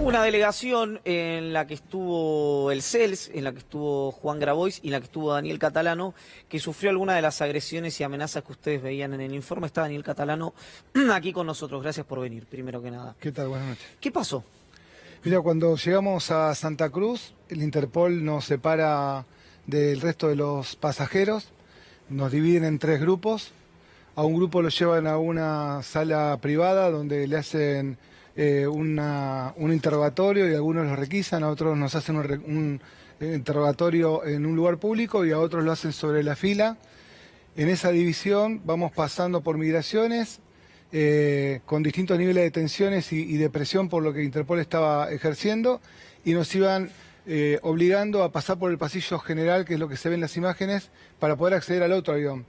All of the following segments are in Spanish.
Hubo una delegación en la que estuvo el CELS, en la que estuvo Juan Grabois y en la que estuvo Daniel Catalano, que sufrió alguna de las agresiones y amenazas que ustedes veían en el informe. Está Daniel Catalano aquí con nosotros. Gracias por venir, primero que nada. ¿Qué tal? Buenas noches. ¿Qué pasó? Mira, cuando llegamos a Santa Cruz, el Interpol nos separa del resto de los pasajeros, nos dividen en 3 grupos. A un grupo lo llevan a una sala privada donde le hacen un interrogatorio y algunos los requisan, a otros nos hacen un interrogatorio en un lugar público y a otros lo hacen sobre la fila. En esa división vamos pasando por migraciones con distintos niveles de tensiones y de presión por lo que Interpol estaba ejerciendo y nos iban obligando a pasar por el pasillo general, que es lo que se ve en las imágenes, para poder acceder al otro avión.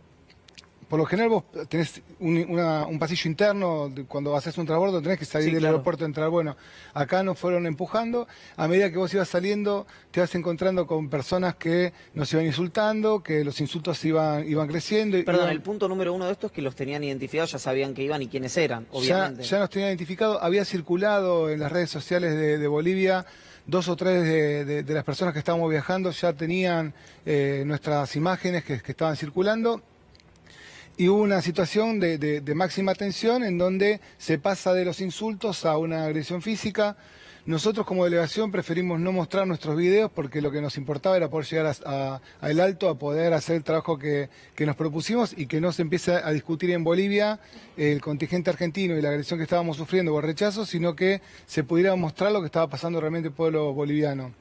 Por lo general vos tenés un pasillo interno, cuando haces un transbordo tenés que salir del aeropuerto y entrar. Bueno, acá nos fueron empujando, a medida que vos ibas saliendo te vas encontrando con personas que nos iban insultando, que los insultos iban creciendo. Perdón, el punto número 1 de esto es que los tenían identificados, ya sabían que iban y quiénes eran, obviamente. Ya nos tenían identificado, había circulado en las redes sociales de Bolivia, 2 o 3 de las personas que estábamos viajando ya tenían nuestras imágenes que estaban circulando. Y hubo una situación de máxima tensión en donde se pasa de los insultos a una agresión física. Nosotros como delegación preferimos no mostrar nuestros videos porque lo que nos importaba era poder llegar a El Alto, a poder hacer el trabajo que nos propusimos y que no se empiece a discutir en Bolivia el contingente argentino y la agresión que estábamos sufriendo o el rechazo, sino que se pudiera mostrar lo que estaba pasando realmente el pueblo boliviano.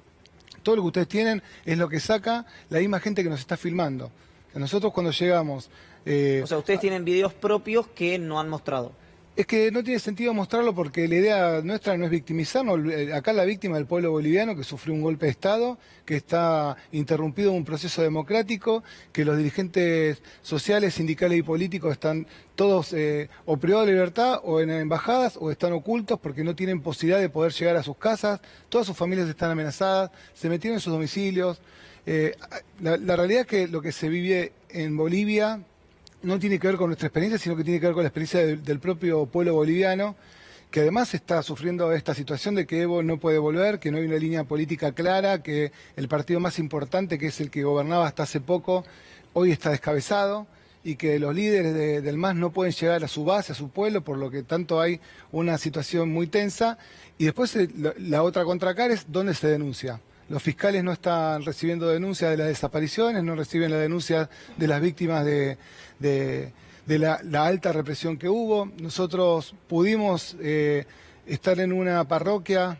Todo lo que ustedes tienen es lo que saca la misma gente que nos está filmando. Nosotros cuando llegamos... o sea, ustedes tienen videos propios que no han mostrado. Es que no tiene sentido mostrarlo porque la idea nuestra no es victimizarnos. Acá la víctima del pueblo boliviano que sufrió un golpe de Estado, que está interrumpido un proceso democrático, que los dirigentes sociales, sindicales y políticos están todos o privados de libertad o en embajadas o están ocultos porque no tienen posibilidad de poder llegar a sus casas. Todas sus familias están amenazadas, se metieron en sus domicilios. La realidad es que lo que se vive en Bolivia no tiene que ver con nuestra experiencia, sino que tiene que ver con la experiencia del propio pueblo boliviano, que además está sufriendo esta situación de que Evo no puede volver, que no hay una línea política clara, que el partido más importante, que es el que gobernaba hasta hace poco, hoy está descabezado, y que los líderes del MAS no pueden llegar a su base, a su pueblo, por lo que tanto hay una situación muy tensa. Y después la otra contracara es dónde se denuncia. Los fiscales no están recibiendo denuncias de las desapariciones, no reciben la denuncia de las víctimas de la alta represión que hubo. Nosotros pudimos estar en una parroquia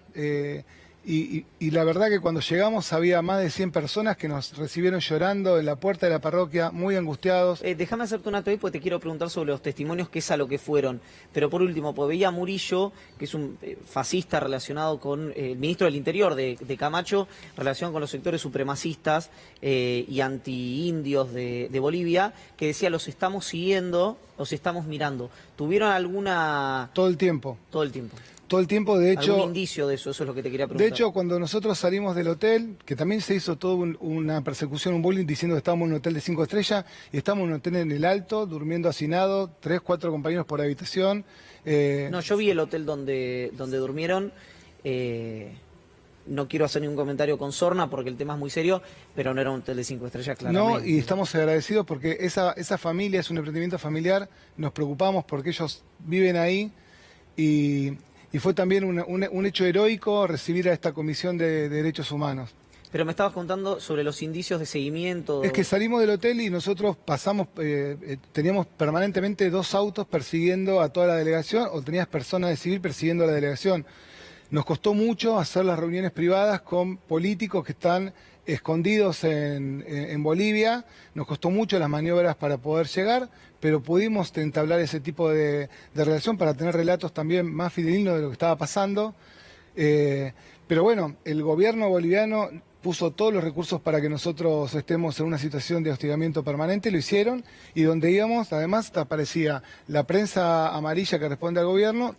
y la verdad que cuando llegamos había más de 100 personas que nos recibieron llorando en la puerta de la parroquia, muy angustiados. Déjame hacerte una toy porque te quiero preguntar sobre los testimonios, que es a lo que fueron. Pero por último, pues veía a Murillo, que es un fascista relacionado con el ministro del Interior de Camacho, relacionado con los sectores supremacistas y anti-indios de Bolivia, que decía: los estamos siguiendo, los estamos mirando. ¿Tuvieron alguna...? Todo el tiempo. Todo el tiempo. Todo el tiempo, de hecho... ¿Algún indicio de eso? Eso es lo que te quería preguntar. De hecho, cuando nosotros salimos del hotel, que también se hizo toda una persecución, un bullying, diciendo que estábamos en un hotel de 5 estrellas, y estábamos en un hotel en El Alto, durmiendo hacinados, 3, 4 compañeros por habitación. No, yo vi el hotel donde durmieron. No quiero hacer ningún comentario con sorna porque el tema es muy serio, pero no era un hotel de 5 estrellas, claramente. No, y estamos agradecidos porque esa familia es un emprendimiento familiar, nos preocupamos porque ellos viven ahí y fue también un hecho heroico recibir a esta Comisión de Derechos Humanos. Pero me estabas contando sobre los indicios de seguimiento. Es que salimos del hotel y nosotros pasamos, teníamos permanentemente 2 autos persiguiendo a toda la delegación, o tenías personas de civil persiguiendo a la delegación. Nos costó mucho hacer las reuniones privadas con políticos que están escondidos en Bolivia, nos costó mucho las maniobras para poder llegar, pero pudimos entablar ese tipo de relación para tener relatos también más fidedignos de lo que estaba pasando. Pero bueno, el gobierno boliviano puso todos los recursos para que nosotros estemos en una situación de hostigamiento permanente, lo hicieron, y donde íbamos, además, aparecía la prensa amarilla que responde al gobierno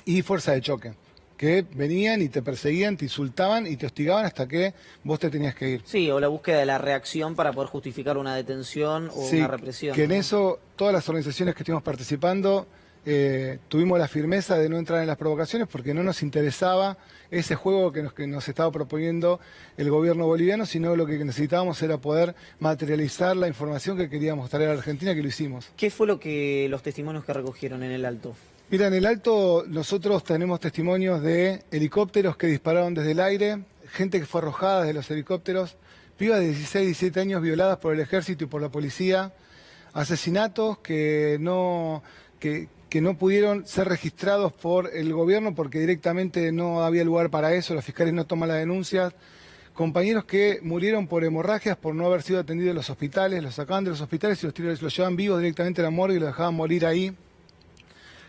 y fuerza de choque, que venían y te perseguían, te insultaban y te hostigaban hasta que vos te tenías que ir. Sí, o la búsqueda de la reacción para poder justificar una detención o una represión. Que en eso todas las organizaciones que estuvimos participando tuvimos la firmeza de no entrar en las provocaciones porque no nos interesaba ese juego que nos estaba proponiendo el gobierno boliviano, sino lo que necesitábamos era poder materializar la información que queríamos traer a la Argentina, que lo hicimos. ¿Qué fue los testimonios que recogieron en el Alto? Mira, en el Alto nosotros tenemos testimonios de helicópteros que dispararon desde el aire, gente que fue arrojada desde los helicópteros, pibas de 16, 17 años violadas por el ejército y por la policía, asesinatos que no pudieron ser registrados por el gobierno porque directamente no había lugar para eso, los fiscales no toman las denuncias, compañeros que murieron por hemorragias por no haber sido atendidos en los hospitales, los sacaban de los hospitales y los llevaban vivos directamente a la morgue y los dejaban morir ahí.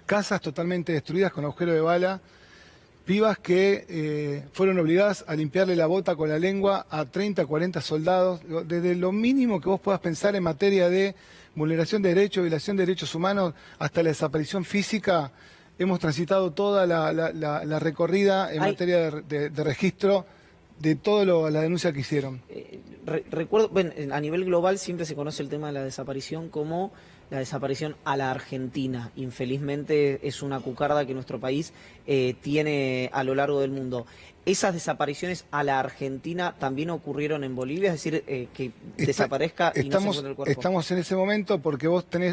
Casas totalmente destruidas con agujero de bala, pibas que fueron obligadas a limpiarle la bota con la lengua a 30, 40 soldados. Desde lo mínimo que vos puedas pensar en materia de vulneración de derechos, violación de derechos humanos, hasta la desaparición física, hemos transitado toda la recorrida en materia de registro de toda la denuncia que hicieron. Recuerdo, bueno, a nivel global siempre se conoce el tema de la desaparición como la desaparición a la Argentina. Infelizmente es una cucarda que nuestro país tiene a lo largo del mundo. ¿Esas desapariciones a la Argentina también ocurrieron en Bolivia? Es decir, que desaparezca y no se encuentre el cuerpo. Estamos en ese momento porque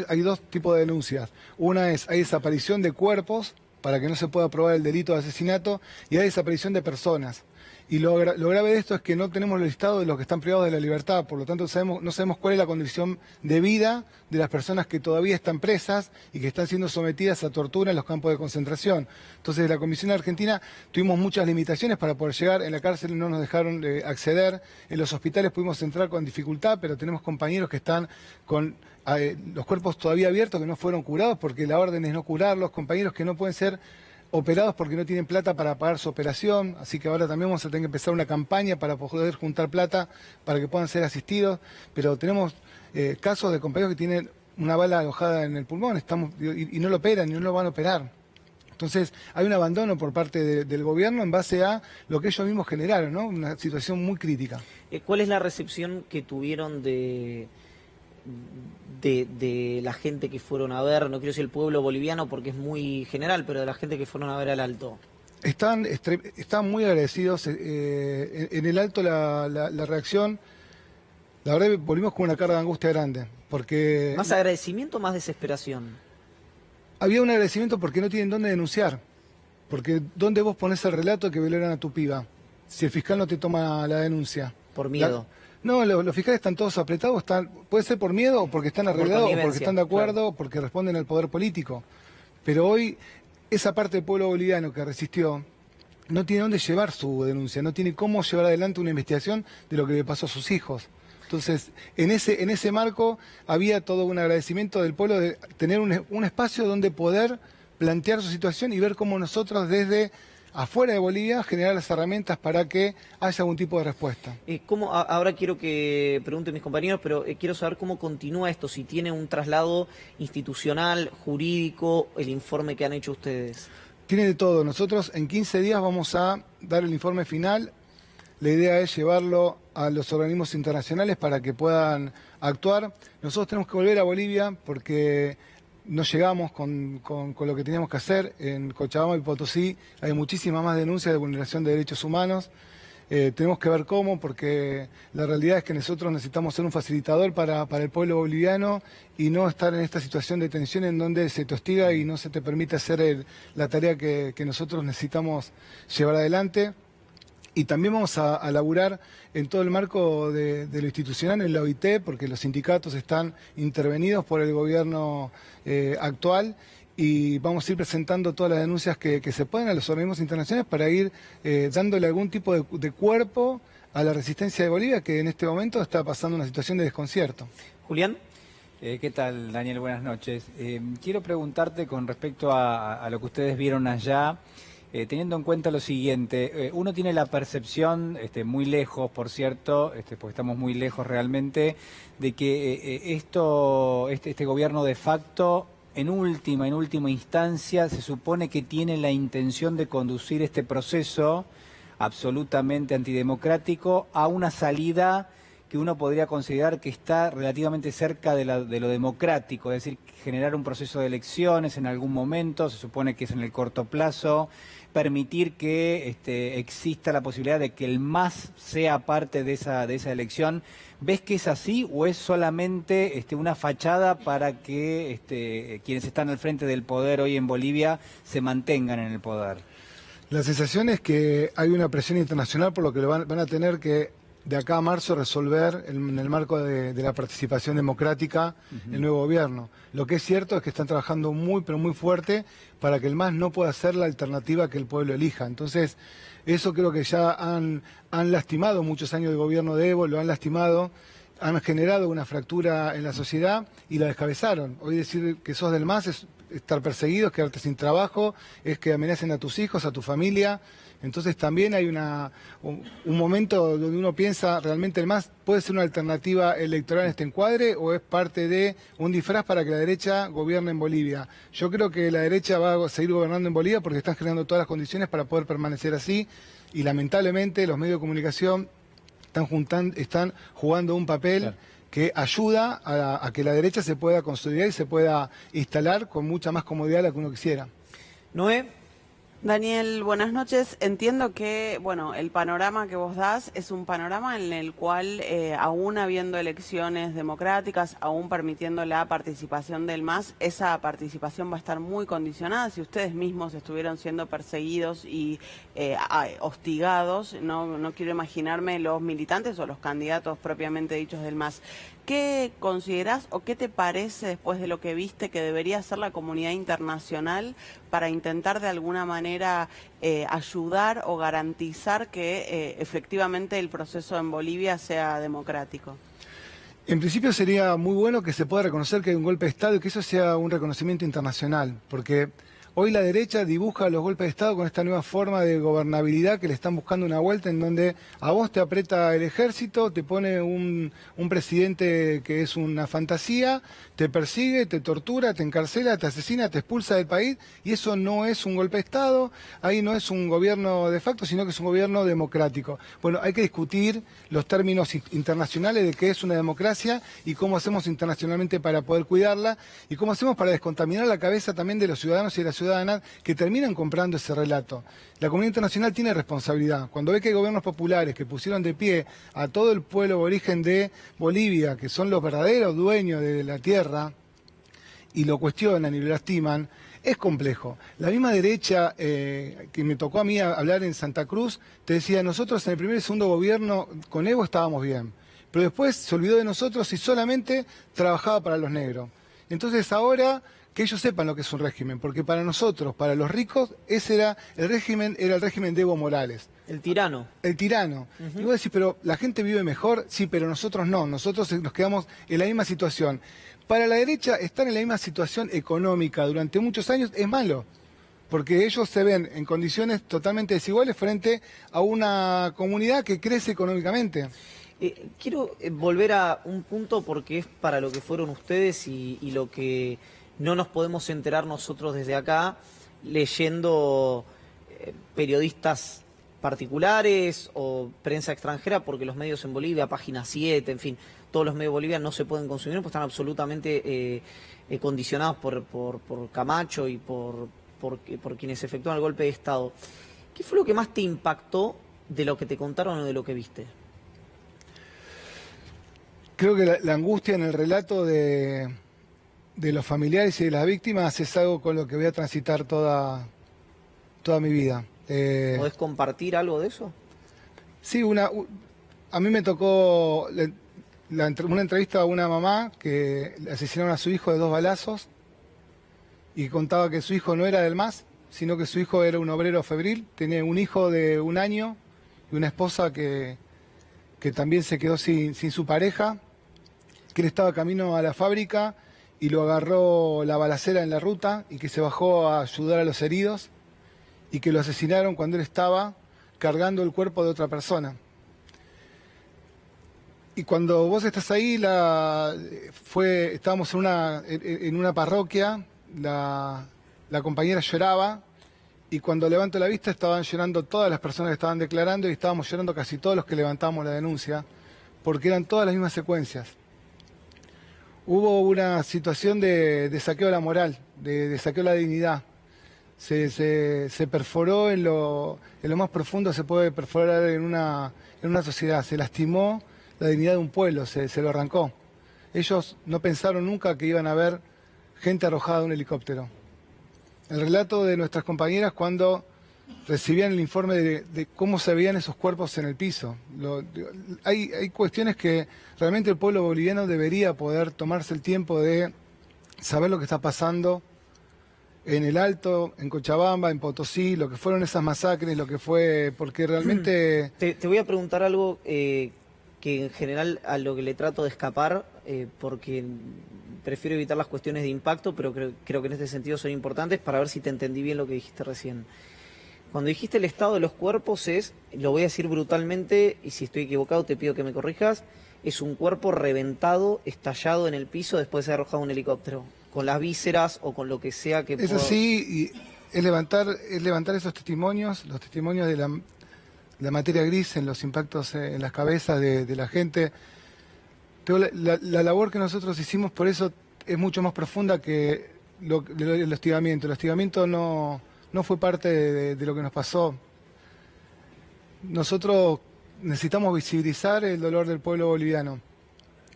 hay dos tipos de denuncias. Una es, hay desaparición de cuerpos para que no se pueda probar el delito de asesinato, y hay desaparición de personas. Y lo grave de esto es que no tenemos el listado de los que están privados de la libertad, por lo tanto no sabemos cuál es la condición de vida de las personas que todavía están presas y que están siendo sometidas a tortura en los campos de concentración. Entonces, la Comisión Argentina tuvimos muchas limitaciones para poder llegar, en la cárcel no nos dejaron acceder, en los hospitales pudimos entrar con dificultad, pero tenemos compañeros que están con los cuerpos todavía abiertos, que no fueron curados porque la orden es no curarlos, compañeros que no pueden ser operados porque no tienen plata para pagar su operación, así que ahora también vamos a tener que empezar una campaña para poder juntar plata para que puedan ser asistidos, pero tenemos casos de compañeros que tienen una bala alojada en el pulmón y no lo operan y no lo van a operar. Entonces hay un abandono por parte del gobierno en base a lo que ellos mismos generaron, ¿no? Una situación muy crítica. ¿Cuál es la recepción que tuvieron de la gente que fueron a ver, no quiero decir el pueblo boliviano porque es muy general, pero de la gente que fueron a ver al Alto? Están muy agradecidos. En el Alto la reacción, la verdad volvimos con una carga de angustia grande. Porque ¿Más agradecimiento o más desesperación? Había un agradecimiento porque no tienen dónde denunciar. Porque ¿dónde vos ponés el relato de que violaron a tu piba? Si el fiscal no te toma la denuncia. Por miedo. No, los fiscales están todos apretados, puede ser por miedo, o porque están arreglados, o porque están de acuerdo, claro, o porque responden al poder político. Pero hoy, esa parte del pueblo boliviano que resistió, no tiene dónde llevar su denuncia, no tiene cómo llevar adelante una investigación de lo que le pasó a sus hijos. Entonces, en ese marco había todo un agradecimiento del pueblo de tener un espacio donde poder plantear su situación y ver cómo nosotros desde afuera de Bolivia generar las herramientas para que haya algún tipo de respuesta. Ahora quiero que pregunten mis compañeros, pero quiero saber cómo continúa esto, si tiene un traslado institucional, jurídico, el informe que han hecho ustedes. Tiene de todo. Nosotros en 15 días vamos a dar el informe final. La idea es llevarlo a los organismos internacionales para que puedan actuar. Nosotros tenemos que volver a Bolivia porque no llegamos con lo que teníamos que hacer. En Cochabamba y Potosí hay muchísimas más denuncias de vulneración de derechos humanos. Tenemos que ver cómo, porque la realidad es que nosotros necesitamos ser un facilitador para el pueblo boliviano y no estar en esta situación de tensión en donde se te hostiga y no se te permite hacer la tarea que nosotros necesitamos llevar adelante. Y también vamos a laburar en todo el marco de lo institucional, en la OIT, porque los sindicatos están intervenidos por el gobierno actual, y vamos a ir presentando todas las denuncias que se pueden a los organismos internacionales para ir dándole algún tipo de cuerpo a la resistencia de Bolivia, que en este momento está pasando una situación de desconcierto. Julián. ¿Qué tal, Daniel? Buenas noches. Quiero preguntarte con respecto a lo que ustedes vieron allá. Teniendo en cuenta lo siguiente, uno tiene la percepción, muy lejos, por cierto, porque estamos muy lejos realmente, de que este gobierno de facto, en última instancia, se supone que tiene la intención de conducir este proceso absolutamente antidemocrático a una salida que uno podría considerar que está relativamente cerca de lo democrático, es decir, generar un proceso de elecciones en algún momento, se supone que es en el corto plazo, permitir que exista la posibilidad de que el MAS sea parte de esa elección. ¿Ves que es así o es solamente una fachada para que quienes están al frente del poder hoy en Bolivia se mantengan en el poder? La sensación es que hay una presión internacional por lo que van a tener que de acá a marzo resolver en el marco de la participación democrática el nuevo gobierno. Lo que es cierto es que están trabajando muy pero muy fuerte para que el MAS no pueda ser la alternativa que el pueblo elija. Entonces, eso creo que ya han lastimado muchos años de gobierno de Evo, lo han lastimado, han generado una fractura en la sociedad y la descabezaron. Hoy decir que sos del MAS es estar perseguido, es quedarte sin trabajo, es que amenacen a tus hijos, a tu familia. Entonces también hay un momento donde uno piensa, ¿realmente el MAS puede ser una alternativa electoral en este encuadre o es parte de un disfraz para que la derecha gobierne en Bolivia? Yo creo que la derecha va a seguir gobernando en Bolivia porque están generando todas las condiciones para poder permanecer así y lamentablemente los medios de comunicación están jugando un papel. Claro, que ayuda a que la derecha se pueda consolidar y se pueda instalar con mucha más comodidad de la que uno quisiera. Noé. Daniel, buenas noches. Entiendo que, bueno, el panorama que vos das es un panorama en el cual, aún habiendo elecciones democráticas, aún permitiendo la participación del MAS, esa participación va a estar muy condicionada. Si ustedes mismos estuvieron siendo perseguidos y hostigados, no quiero imaginarme los militantes o los candidatos propiamente dichos del MAS. ¿Qué considerás o qué te parece después de lo que viste que debería hacer la comunidad internacional para intentar de alguna manera ayudar o garantizar que efectivamente el proceso en Bolivia sea democrático? En principio sería muy bueno que se pueda reconocer que hay un golpe de Estado y que eso sea un reconocimiento internacional, porque hoy la derecha dibuja los golpes de Estado con esta nueva forma de gobernabilidad que le están buscando una vuelta en donde a vos te aprieta el ejército, te pone un presidente que es una fantasía, te persigue, te tortura, te encarcela, te asesina, te expulsa del país y eso no es un golpe de Estado, ahí no es un gobierno de facto, sino que es un gobierno democrático. Bueno, hay que discutir los términos internacionales de qué es una democracia y cómo hacemos internacionalmente para poder cuidarla y cómo hacemos para descontaminar la cabeza también de los ciudadanos y de las ciudadanas que terminan comprando ese relato. La comunidad internacional tiene responsabilidad. Cuando ve que hay gobiernos populares que pusieron de pie a todo el pueblo aborigen de Bolivia, que son los verdaderos dueños de la tierra, y lo cuestionan y lo lastiman, es complejo. La misma derecha que me tocó a mí hablar en Santa Cruz, te decía, nosotros en el primer y segundo gobierno con Evo estábamos bien, pero después se olvidó de nosotros y solamente trabajaba para los negros. Entonces ahora que ellos sepan lo que es un régimen, porque para nosotros, para los ricos, ese era el régimen de Evo Morales. El tirano. El tirano. Y vos decís, pero la gente vive mejor, sí, pero nosotros no, nosotros nos quedamos en la misma situación. Para la derecha, estar en la misma situación económica durante muchos años es malo, porque ellos se ven en condiciones totalmente desiguales frente a una comunidad que crece económicamente. Quiero volver a un punto porque es para lo que fueron ustedes y lo que no nos podemos enterar nosotros desde acá leyendo periodistas particulares o prensa extranjera, porque los medios en Bolivia, Página 7, en fin, todos los medios bolivianos no se pueden consumir porque están absolutamente condicionados por Camacho y por quienes efectúan el golpe de Estado. ¿Qué fue lo que más te impactó de lo que te contaron o de lo que viste? Creo que la angustia en el relato de los familiares y de las víctimas es algo con lo que voy a transitar toda mi vida. ¿Podés compartir algo de eso? Sí, a mí me tocó una entrevista a una mamá que le asesinaron a su hijo de 2 balazos y contaba que su hijo no era del MAS, sino que su hijo era un obrero febril, tenía un hijo de 1 año y una esposa que también se quedó sin su pareja, que él estaba camino a la fábrica y lo agarró la balacera en la ruta y que se bajó a ayudar a los heridos y que lo asesinaron cuando él estaba cargando el cuerpo de otra persona. Y cuando vos estás ahí, estábamos en una parroquia, la compañera lloraba y cuando levanto la vista estaban llorando todas las personas que estaban declarando y estábamos llorando casi todos los que levantamos la denuncia, porque eran todas las mismas secuencias. Hubo una situación de saqueo de la moral, de saqueo de la dignidad. Se perforó en lo más profundo, se puede perforar en una sociedad. Se lastimó la dignidad de un pueblo, se lo arrancó. Ellos no pensaron nunca que iban a ver gente arrojada de un helicóptero. El relato de nuestras compañeras cuando recibían el informe de cómo se veían esos cuerpos en el piso. Hay cuestiones que realmente el pueblo boliviano debería poder tomarse el tiempo de saber lo que está pasando en el Alto, en Cochabamba, en Potosí, lo que fueron esas masacres, lo que fue, porque realmente... Te voy a preguntar algo que en general a lo que le trato de escapar, porque prefiero evitar las cuestiones de impacto, pero creo que en este sentido son importantes para ver si te entendí bien lo que dijiste recién. Cuando dijiste el estado de los cuerpos lo voy a decir brutalmente, y si estoy equivocado te pido que me corrijas, es un cuerpo reventado, estallado en el piso después de ser arrojado un helicóptero, con las vísceras o con lo que sea que... Es así, y es levantar esos testimonios, los testimonios de la materia gris en los impactos en las cabezas de la gente. Pero la labor que nosotros hicimos por eso es mucho más profunda que el hostigamiento. El hostigamiento no fue parte de lo que nos pasó. Nosotros necesitamos visibilizar el dolor del pueblo boliviano,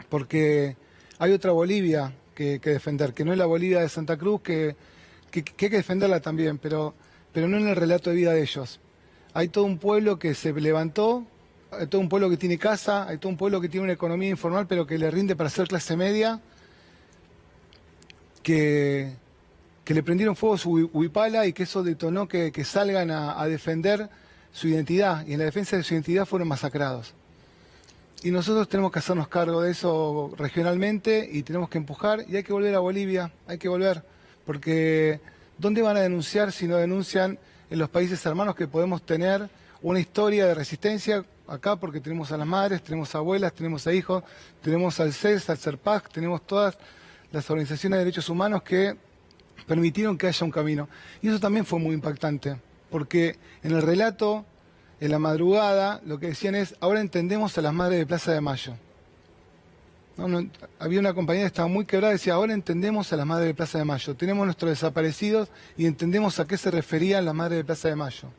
porque hay otra Bolivia que defender, que no es la Bolivia de Santa Cruz, que hay que defenderla también, pero no en el relato de vida de ellos. Hay todo un pueblo que se levantó, hay todo un pueblo que tiene casa, hay todo un pueblo que tiene una economía informal, pero que le rinde para ser clase media, que le prendieron fuego su huipala y que eso detonó que salgan a defender su identidad, y en la defensa de su identidad fueron masacrados. Y nosotros tenemos que hacernos cargo de eso regionalmente y tenemos que empujar, y hay que volver a Bolivia, hay que volver, porque ¿dónde van a denunciar si no denuncian en los países hermanos que podemos tener una historia de resistencia acá? Porque tenemos a las madres, tenemos a abuelas, tenemos a hijos, tenemos al CES, al CERPAC, tenemos todas las organizaciones de derechos humanos que permitieron que haya un camino. Y eso también fue muy impactante, porque en el relato, en la madrugada, lo que decían es: ahora entendemos a las madres de Plaza de Mayo. Había una compañera que estaba muy quebrada, decía: ahora entendemos a las madres de Plaza de Mayo, tenemos nuestros desaparecidos y entendemos a qué se referían las madres de Plaza de Mayo.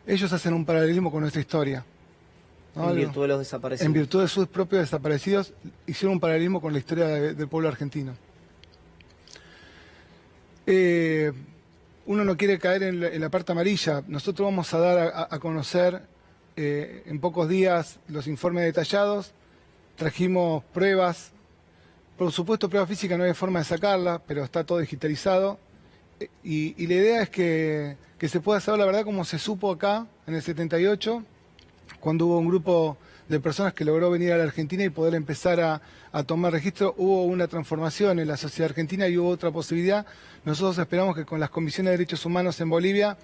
Ellos hacen un paralelismo con nuestra historia, ¿no? En virtud de los desaparecidos. En virtud de sus propios desaparecidos, hicieron un paralelismo con la historia del pueblo argentino. Uno no quiere caer en la parte amarilla. Nosotros vamos a dar a conocer en pocos días los informes detallados. Trajimos pruebas, por supuesto prueba física no hay forma de sacarla, pero está todo digitalizado. Y la idea es que se pueda saber la verdad como se supo acá en el 78, cuando hubo un grupo de personas que logró venir a la Argentina y poder empezar a tomar registro. Hubo una transformación en la sociedad argentina y hubo otra posibilidad. Nosotros esperamos que con las comisiones de derechos humanos en Bolivia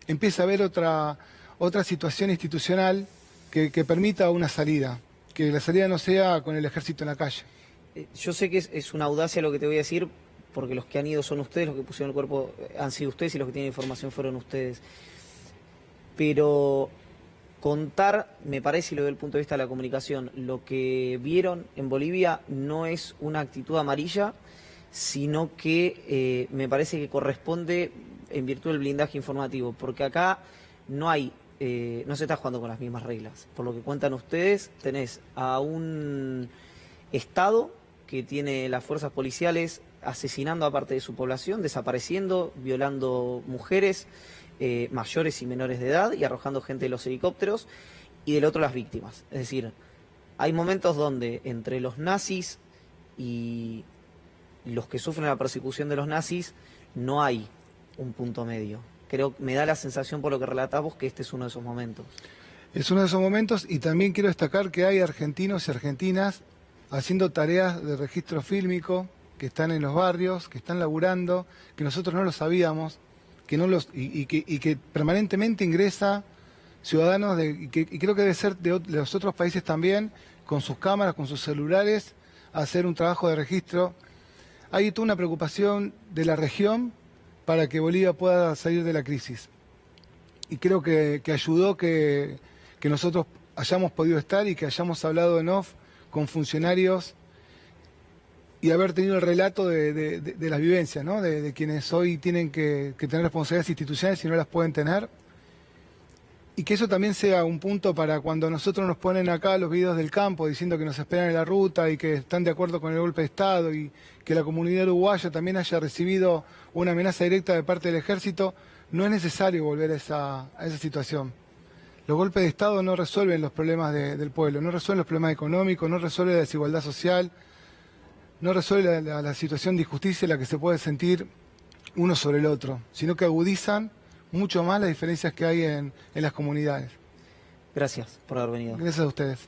empiece a haber otra situación institucional que permita una salida, que la salida no sea con el ejército en la calle. Yo sé que es una audacia lo que te voy a decir, porque los que han ido son ustedes, los que pusieron el cuerpo han sido ustedes y los que tienen información fueron ustedes. Pero contar, me parece, y lo veo desde el punto de vista de la comunicación, lo que vieron en Bolivia no es una actitud amarilla, sino que me parece que corresponde en virtud del blindaje informativo, porque acá no se está jugando con las mismas reglas. Por lo que cuentan ustedes, tenés a un Estado que tiene las fuerzas policiales asesinando a parte de su población, desapareciendo, violando mujeres, mayores y menores de edad, y arrojando gente de los helicópteros, y del otro las víctimas. Es decir, hay momentos donde entre los nazis y los que sufren la persecución de los nazis no hay un punto medio. Me da la sensación, por lo que relatás vos, que este es uno de esos momentos. Es uno de esos momentos, y también quiero destacar que hay argentinos y argentinas haciendo tareas de registro fílmico, que están en los barrios, que están laburando, que nosotros no lo sabíamos, y que permanentemente ingresa ciudadanos, y creo que debe ser de los otros países también, con sus cámaras, con sus celulares, a hacer un trabajo de registro. Hay toda una preocupación de la región para que Bolivia pueda salir de la crisis. Y creo que ayudó que nosotros hayamos podido estar y que hayamos hablado en off con funcionarios y haber tenido el relato de las vivencias, ¿no? De quienes hoy tienen que tener responsabilidades institucionales y no las pueden tener. Y que eso también sea un punto para cuando nosotros nos ponen acá los videos del campo diciendo que nos esperan en la ruta y que están de acuerdo con el golpe de Estado y que la comunidad uruguaya también haya recibido una amenaza directa de parte del ejército. No es necesario volver a esa situación. Los golpes de Estado no resuelven los problemas del pueblo, no resuelven los problemas económicos, no resuelven la desigualdad social, no resuelve la situación de injusticia en la que se puede sentir uno sobre el otro, sino que agudizan mucho más las diferencias que hay en las comunidades. Gracias por haber venido. Gracias a ustedes.